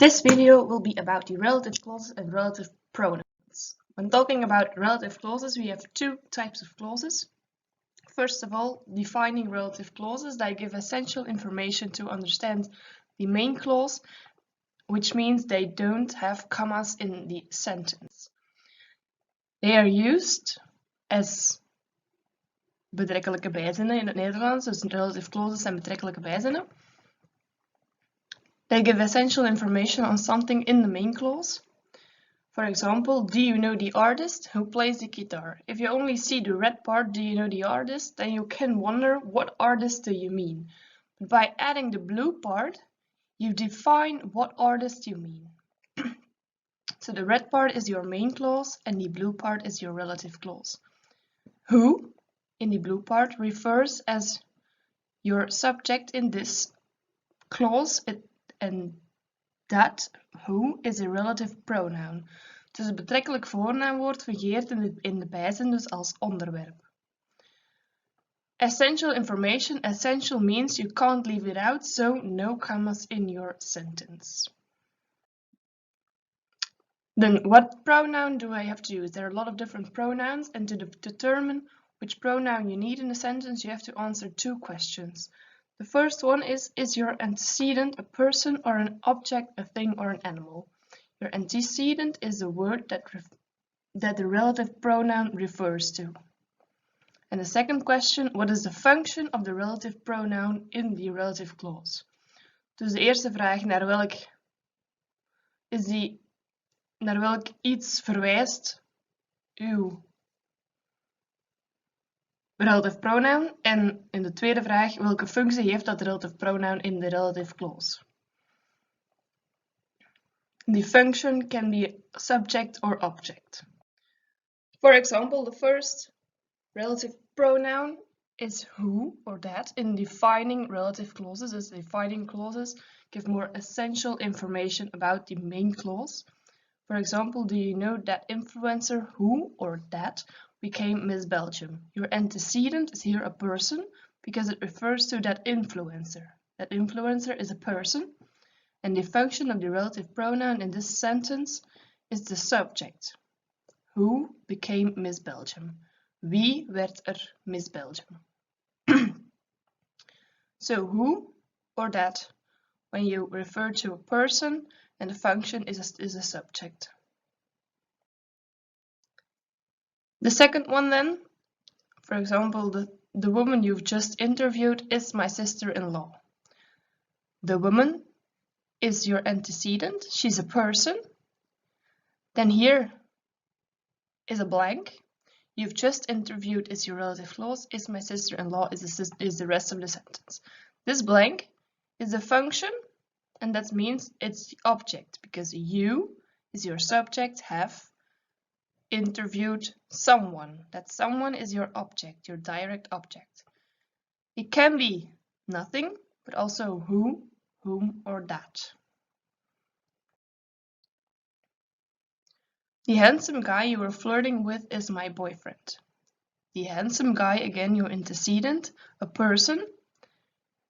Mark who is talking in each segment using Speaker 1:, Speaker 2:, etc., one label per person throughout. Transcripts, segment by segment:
Speaker 1: This video will be about the relative clauses and relative pronouns. When talking about relative clauses, we have two types of clauses. First of all, defining relative clauses that give essential information to understand the main clause, which means they don't have commas in the sentence. They are used as betrekkelijke bijzinnen in het Nederlands, dus relative clauses zijn betrekkelijke bijzinnen. They give essential information on something in the main clause. For example, do you know the artist who plays the guitar? If you only see the red part, do you know the artist, then you can wonder what artist do you mean. But by adding the blue part, you define what artist you mean. So the red part is your main clause and the blue part is your relative clause. Who, in the blue part, refers as your subject in this clause. En that, who, is a relative pronoun. Dus het betrekkelijk voornaamwoord fungeert in de bijzin dus als onderwerp. Essential information. Essential means you can't leave it out, so no commas in your sentence. Then what pronoun do I have to use? There are a lot of different pronouns, and to determine which pronoun you need in a sentence, you have to answer two questions. The first one is your antecedent a person or an object, a thing, or an animal? Your antecedent is the word that the relative pronoun refers to. And the second question, what is the function of the relative pronoun in the relative clause? Dus de eerste vraag, naar welk iets verwijst uw relative pronoun, en in de tweede vraag, welke functie heeft dat relative pronoun in de relative clause? The function can be subject or object. For example, the first relative pronoun is who or that in defining relative clauses. As defining clauses give more essential information about the main clause. For example, do you know that influencer who or that became Miss Belgium? Your antecedent is here a person because it refers to that influencer. That influencer is a person, and the function of the relative pronoun in this sentence is the subject. Who became Miss Belgium? Wie werd Miss Belgium? So who or that when you refer to a person, and the function is a subject. The second one then, for example, the woman you've just interviewed is my sister-in-law. The woman is your antecedent, she's a person. Then here is a blank. You've just interviewed is your relative clause, is my sister-in-law is the rest of the sentence. This blank is the function, and that means it's the object, because you is your subject, have interviewed someone. That someone is your object, your direct object. It can be nothing, but also who, whom, or that. The handsome guy you were flirting with is my boyfriend. The handsome guy, again, your antecedent, a person.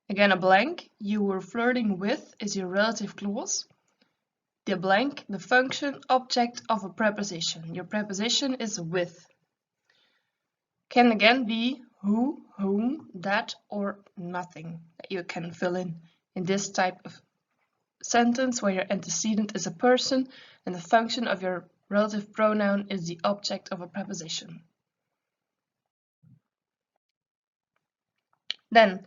Speaker 1: Again, a blank, you were flirting with is your relative clause. The blank, the function, object of a preposition. Your preposition is with. Can again be who, whom, that, or nothing that you can fill in this type of sentence where your antecedent is a person and the function of your relative pronoun is the object of a preposition. Then,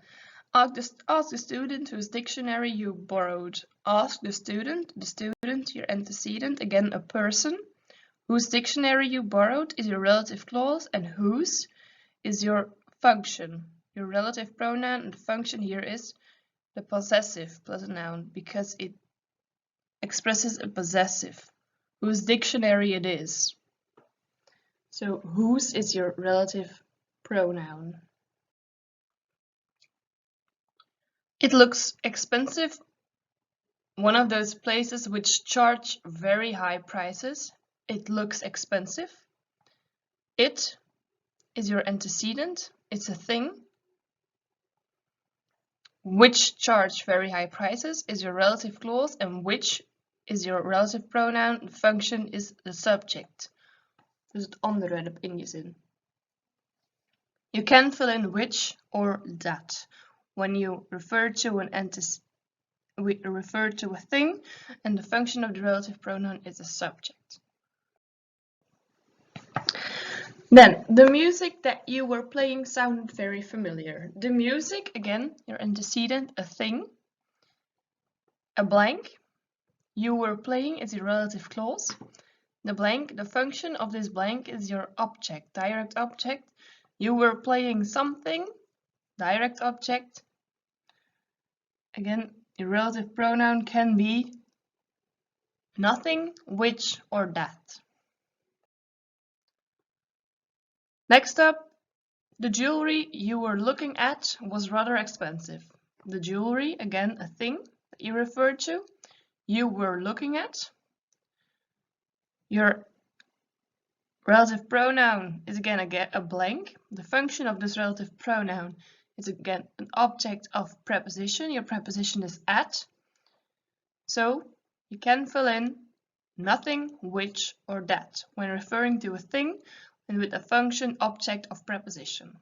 Speaker 1: ask the student whose dictionary you borrowed. Ask the student, your antecedent, again a person, whose dictionary you borrowed is your relative clause, and whose is your function. Your relative pronoun and function here is the possessive plus a noun because it expresses a possessive. Whose dictionary it is. So whose is your relative pronoun. It looks expensive. One of those places which charge very high prices. It looks expensive. It is your antecedent. It's a thing. Which charge very high prices is your relative clause, and which is your relative pronoun. The function is the subject. Dus het onderwerp in je zin. You can fill in which or that when you refer to an entity. We refer to a thing, and the function of the relative pronoun is the subject. Then, the music that you were playing sounded very familiar. The music, again, your antecedent, a thing. A blank, you were playing is your relative clause. The blank, the function of this blank is your object, direct object. You were playing something, direct object. Again, your relative pronoun can be nothing, which, or that. Next up, the jewelry you were looking at was rather expensive. The jewelry, again, a thing that you referred to, you were looking at. Your relative pronoun is again a blank. The function of this relative pronoun is again an object of preposition. Your preposition is at. So you can fill in nothing, which, or that when referring to a thing and with a function object of preposition.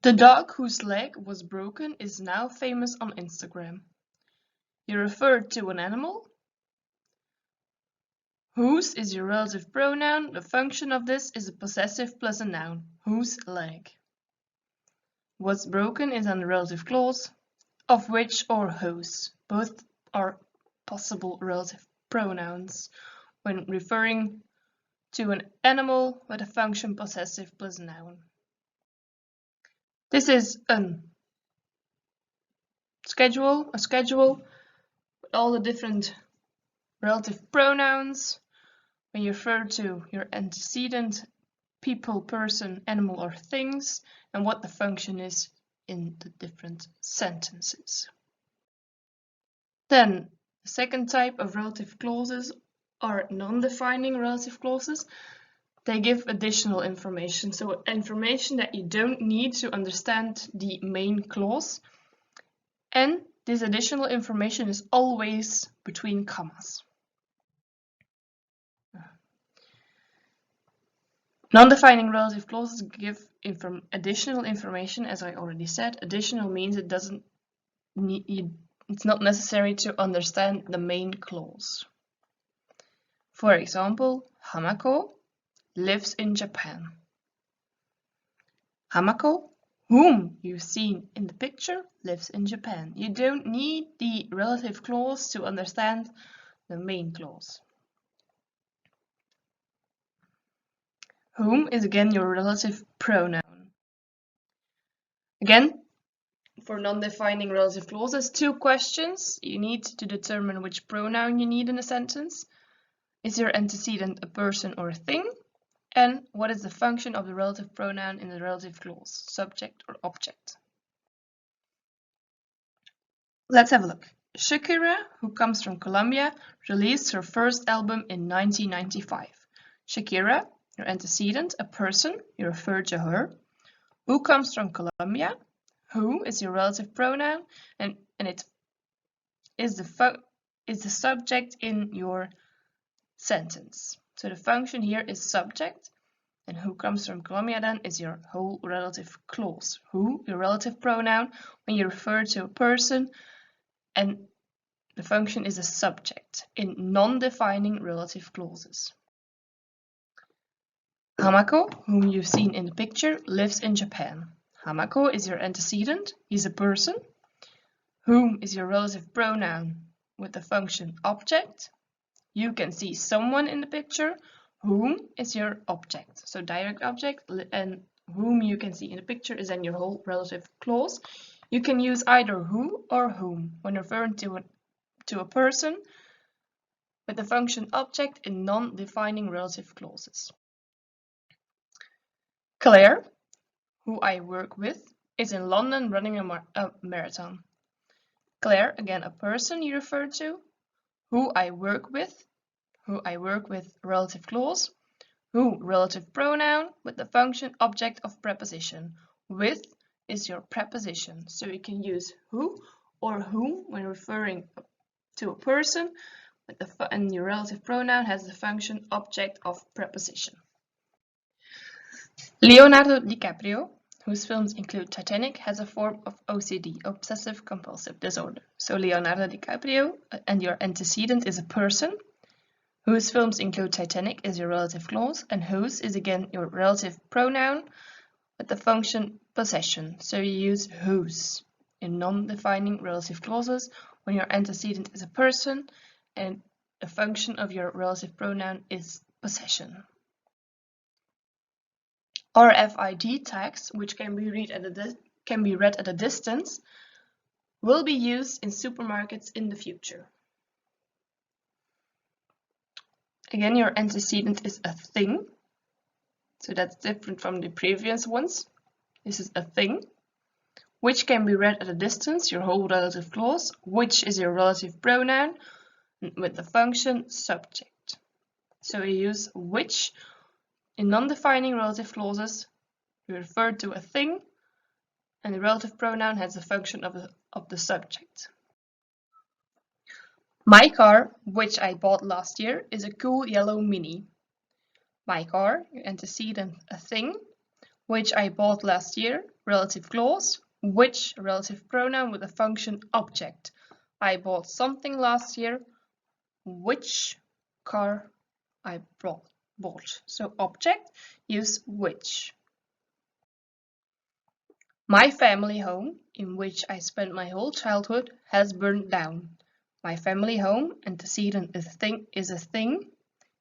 Speaker 1: The dog whose leg was broken is now famous on Instagram. You referred to an animal. Whose is your relative pronoun. The function of this is a possessive plus a noun. Whose leg. Was broken is an relative clause. Of which or whose. Both are possible relative pronouns when referring to an animal with a function possessive plus noun. This is a schedule with all the different relative pronouns when you refer to your antecedent, people, person, animal, or things, and what the function is in the different sentences. Then, the second type of relative clauses are non-defining relative clauses. They give additional information, so information that you don't need to understand the main clause. And this additional information is always between commas. Non-defining relative clauses give additional information, as I already said. Additional means it's not necessary to understand the main clause. For example, Hamako lives in Japan. Hamako, whom you've seen in the picture, lives in Japan. You don't need the relative clause to understand the main clause. Whom is again your relative pronoun. Again, for non-defining relative clauses, 2 questions. You need to determine which pronoun you need in a sentence. Is your antecedent a person or a thing? And what is the function of the relative pronoun in the relative clause, subject or object? Let's have a look. Shakira, who comes from Colombia, released her first album in 1995. Shakira, your antecedent, a person, you refer to her. Who comes from Colombia? Who is your relative pronoun, and it is the subject in your sentence. So the function here is subject, and who comes from Colombia then is your whole relative clause. Who, your relative pronoun, when you refer to a person, and the function is a subject in non-defining relative clauses. Hamako, whom you've seen in the picture, lives in Japan. Hamako is your antecedent, he's a person. Whom is your relative pronoun with the function object. You can see someone in the picture. Whom is your object, so direct object, and whom you can see in the picture is then your whole relative clause. You can use either who or whom when referring to a person with the function object in non-defining relative clauses. Claire, who I work with, is in London running a marathon. Claire, again a person you refer to. Who I work with relative clause. Who, relative pronoun with the function object of preposition. With is your preposition, so you can use who or whom when referring to a person, and your relative pronoun has the function object of preposition. Leonardo DiCaprio, whose films include Titanic, has a form of OCD, obsessive compulsive disorder. So Leonardo DiCaprio and your antecedent is a person. Whose films include Titanic is your relative clause, and whose is again your relative pronoun with the function possession. So you use whose in non-defining relative clauses when your antecedent is a person and the function of your relative pronoun is possession. RFID tags, which can be read at a distance, will be used in supermarkets in the future. Again, your antecedent is a thing, so that's different from the previous ones. This is a thing, which can be read at a distance, your whole relative clause, which is your relative pronoun with the function subject. So we use which in non-defining relative clauses. We refer to a thing, and the relative pronoun has the function of the subject. My car, which I bought last year, is a cool yellow Mini. My car, your antecedent, a thing, which I bought last year, relative clause, which relative pronoun with the function object. I bought something last year, which car I bought. So object, use which. My family home, in which I spent my whole childhood, has burned down. My family home, antecedent is a thing,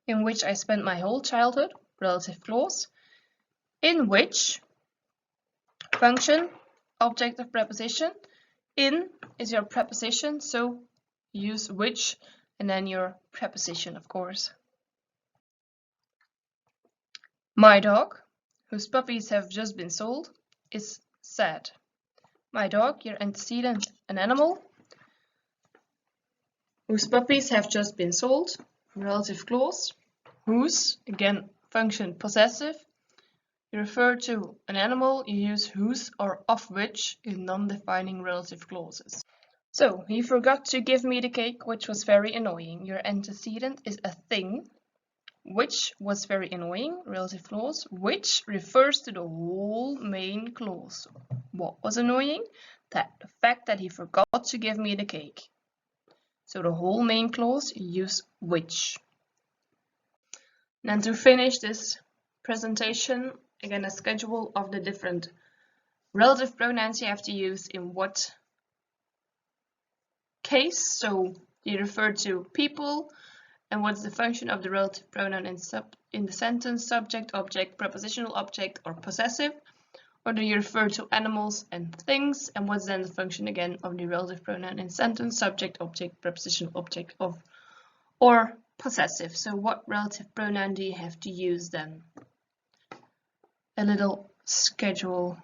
Speaker 1: in which I spent my whole childhood, relative clause, in which, function, object of preposition, in is your preposition, so use which and then your preposition, of course. My dog, whose puppies have just been sold, is sad. My dog, your antecedent, an animal, whose puppies have just been sold, relative clause, whose, again, function possessive. You refer to an animal, you use whose or of which in non-defining relative clauses. So, he forgot to give me the cake, which was very annoying. Your antecedent is a thing, which was very annoying, relative clause, which refers to the whole main clause. What was annoying? The fact that he forgot to give me the cake. So the whole main clause, use which. And to finish this presentation, again a schedule of the different relative pronouns you have to use in what case. So you refer to people, and what's the function of the relative pronoun in the sentence, subject, object, prepositional object, or possessive? Or do you refer to animals and things, and what's then the function again of the relative pronoun in sentence, subject, object, prepositional object, or possessive? So what relative pronoun do you have to use then? A little schedule